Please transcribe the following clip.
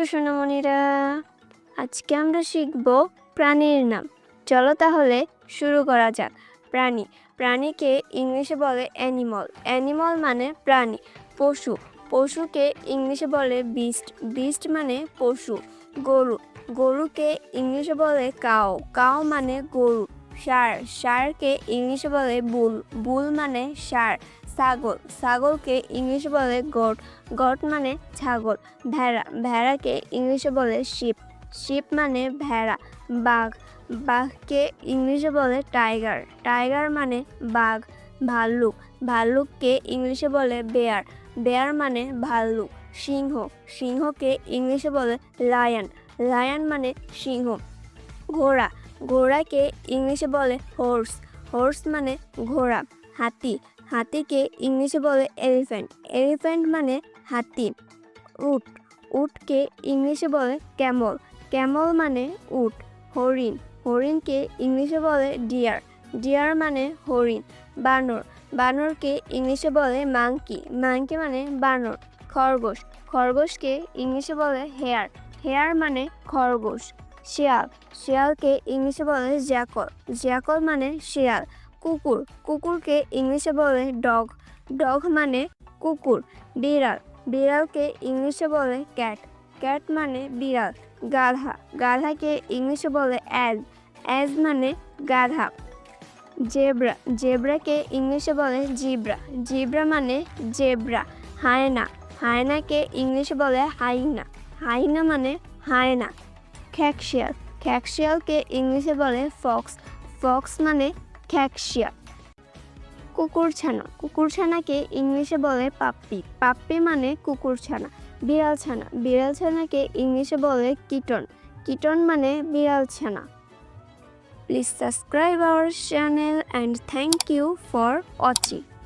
সোনামণিরা, আজকে আমরা শিখব প্রাণীর নাম। চলো তাহলে শুরু করা যাক। প্রাণীকে ইংলিশে বলে অ্যানিমাল। অ্যানিমাল মানে প্রাণী। পশুকে ইংলিশে বলে বিস্ট মানে পশু। গরুকে ইংলিশে বলে কাউ। কাউ মানে গরু। ষাঁড়কে ইংলিশে বলে বুল মানে ষাঁড়। ছাগলকে ইংলিশে বলে গোট মানে ছাগল। ভেড়াকে ইংলিশে বলে শিপ মানে ভেড়া। বাঘকে ইংলিশে বলে টাইগার মানে বাঘ। ভাল্লুককে ইংলিশে বলে বেয়ার মানে ভাল্লুক। সিংহকে ইংলিশে বলে লায়ন মানে সিংহ। ঘোড়াকে ইংলিশে বলে হোর্স মানে ঘোড়া। হাতিকে ইংলিশে বলে এলিফ্যান্ট মানে হাতি। উটকে ইংলিশে বলে ক্যামল মানে উট। হরিণকে ইংলিশে বলে ডিয়ার মানে হরিণ। বানরকে ইংলিশে বলে মাংকি মানে বানর। খরগোশকে ইংলিশে বলে হেয়ার মানে খরগোশ। শিয়ালকে ইংলিশে বলে জ্যাকল মানে শিয়াল। কুকুরকে ইংলিশে বলে ডগ মানে কুকুর। বিড়ালকে ইংলিশে বলে ক্যাট মানে বিড়াল। গাধাকে ইংলিশে বলে অ্যাজ মানে গাধা। জেব্রাকে ইংলিশে বলে জিব্রা মানে জেব্রা। হায়নাকে ইংলিশে বলে হাইনা মানে হায়না। খ্যাকশিয়ালকে ইংলিশে বলে ফক্স মানে খ্যাকশিয়াল। কুকুরছানাকে ইংলিশে বলে পাপ্পি মানে কুকুরছানা। বিড়ালছানাকে ইংলিশে বলে কিটন মানে বিড়ালছানা। Please subscribe our channel and thank you for watching.